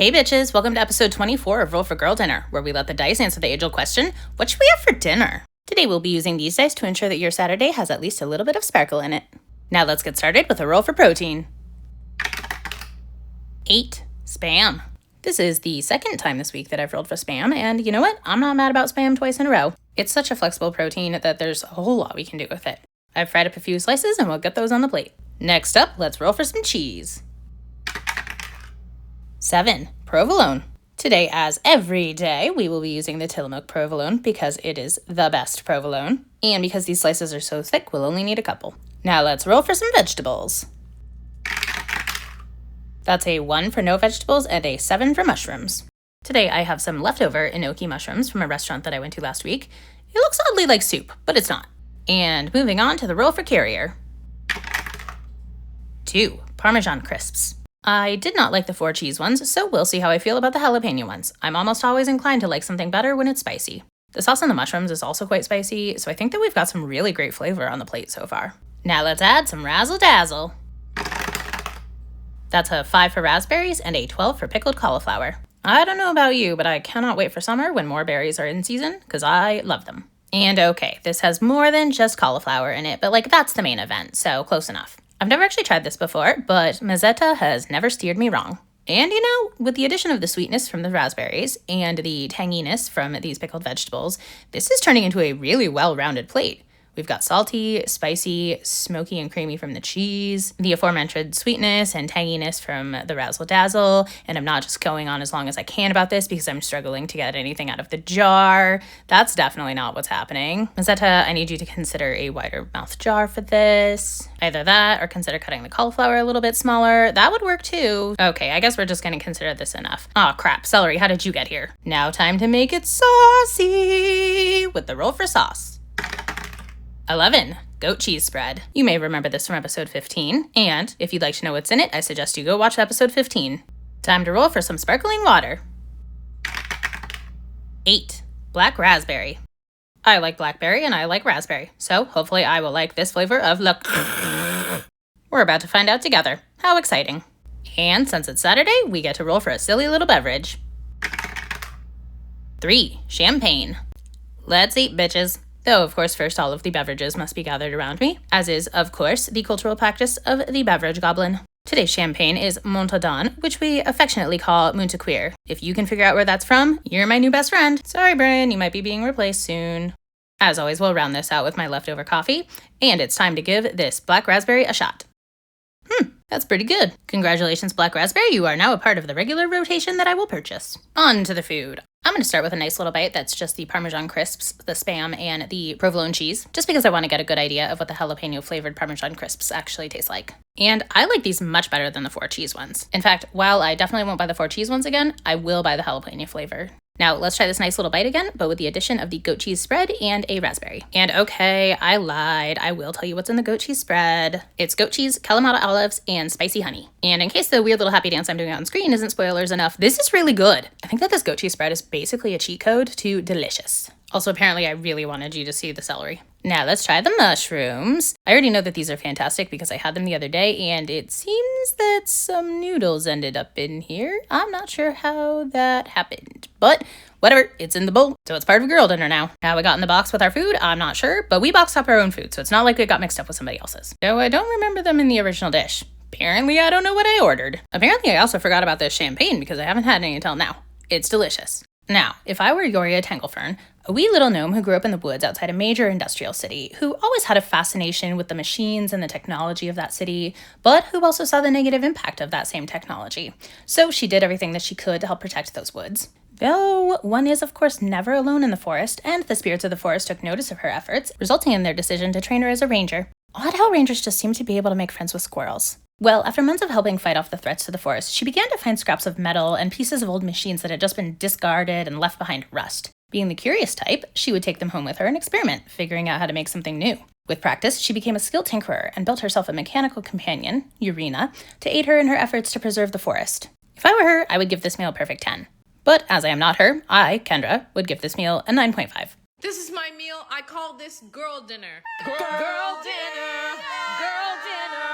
Hey bitches, welcome to episode 24 of Roll for Girl Dinner, where we let the dice answer the age-old question, what should we have for dinner? Today we'll be using these dice to ensure that your Saturday has at least a little bit of sparkle in it. Now let's get started with a roll for protein. 8. Spam. This is the second time this week that I've rolled for spam, and you know what? I'm not mad about spam twice in a row. It's such a flexible protein that there's a whole lot we can do with it. I've fried up a few slices and we'll get those on the plate. Next up, let's roll for some cheese. 7. Provolone. Today, as every day, we will be using the Tillamook provolone because it is the best provolone. And because these slices are so thick, we'll only need a couple. Now let's roll for some vegetables. That's a 1 for no vegetables and a 7 for mushrooms. Today, I have some leftover enoki mushrooms from a restaurant that I went to last week. It looks oddly like soup, but it's not. And moving on to the roll for carrier. 2. Parmesan crisps. I did not like the 4 cheese ones, so we'll see how I feel about the jalapeno ones. I'm almost always inclined to like something better when it's spicy. The sauce on the mushrooms is also quite spicy, so I think that we've got some really great flavor on the plate so far. Now let's add some Razzle Dazzle. That's a 5 for raspberries and a 12 for pickled cauliflower. I don't know about you, but I cannot wait for summer when more berries are in season, because I love them. And okay, this has more than just cauliflower in it, but that's the main event, so close enough. I've never actually tried this before, but Mazzetta has never steered me wrong. And with the addition of the sweetness from the raspberries and the tanginess from these pickled vegetables, this is turning into a really well-rounded plate. We've got salty, spicy, smoky and creamy from the cheese, the aforementioned sweetness and tanginess from the Razzle Dazzle, and I'm not just going on as long as I can about this because I'm struggling to get anything out of the jar. That's definitely not what's happening. Mazzetta, I need you to consider a wider mouth jar for this. Either that or consider cutting the cauliflower a little bit smaller. That would work too. Okay, I guess we're just going to consider this enough. Aw, crap. Celery, how did you get here? Now time to make it saucy with the roll for sauce. 11. Goat cheese spread. You may remember this from episode 15, and if you'd like to know what's in it, I suggest you go watch episode 15. Time to roll for some sparkling water. 8. Black raspberry. I like blackberry and I like raspberry, so hopefully I will like this flavor of luck. We're about to find out together. How exciting. And since it's Saturday, we get to roll for a silly little beverage. 3. Champagne. Let's eat, bitches. Though, of course, first all of the beverages must be gathered around me, as is, of course, the cultural practice of the beverage goblin. Today's champagne is Montaudan, which we affectionately call Montecuir. If you can figure out where that's from, you're my new best friend. Sorry, Brian, you might be being replaced soon. As always, we'll round this out with my leftover coffee, and it's time to give this black raspberry a shot. That's pretty good. Congratulations, Black Raspberry, you are now a part of the regular rotation that I will purchase. On to the food. I'm going to start with a nice little bite that's just the Parmesan crisps, the Spam, and the provolone cheese, just because I want to get a good idea of what the jalapeno-flavored Parmesan crisps actually taste like. And I like these much better than the 4 cheese ones. In fact, while I definitely won't buy the 4 cheese ones again, I will buy the jalapeno flavor. Now, let's try this nice little bite again, but with the addition of the goat cheese spread and a raspberry. And okay, I lied. I will tell you what's in the goat cheese spread. It's goat cheese, Kalamata olives, and spicy honey. And in case the weird little happy dance I'm doing on screen isn't spoilers enough, this is really good. I think that this goat cheese spread is basically a cheat code to delicious. Also, apparently, I really wanted you to see the celery. Now, let's try the mushrooms. I already know that these are fantastic because I had them the other day, and it seems that some noodles ended up in here. I'm not sure how that happened, but whatever, it's in the bowl, so it's part of girl dinner now. How it got in the box with our food, I'm not sure, but we boxed up our own food, so it's not like it got mixed up with somebody else's. So I don't remember them in the original dish. Apparently, I don't know what I ordered. Apparently, I also forgot about this champagne because I haven't had any until now. It's delicious. Now, if I were Yoria Tanglefern, a wee little gnome who grew up in the woods outside a major industrial city, who always had a fascination with the machines and the technology of that city, but who also saw the negative impact of that same technology. So she did everything that she could to help protect those woods. Though one is, of course, never alone in the forest, and the spirits of the forest took notice of her efforts, resulting in their decision to train her as a ranger. Odd how rangers just seem to be able to make friends with squirrels. Well, after months of helping fight off the threats to the forest, she began to find scraps of metal and pieces of old machines that had just been discarded and left behind to rust. Being the curious type, she would take them home with her and experiment, figuring out how to make something new. With practice, she became a skilled tinkerer and built herself a mechanical companion, Urena, to aid her in her efforts to preserve the forest. If I were her, I would give this meal a perfect 10. But as I am not her, I, Kendra, would give this meal a 9.5. This is my meal. I call this girl dinner. Girl dinner. Girl dinner.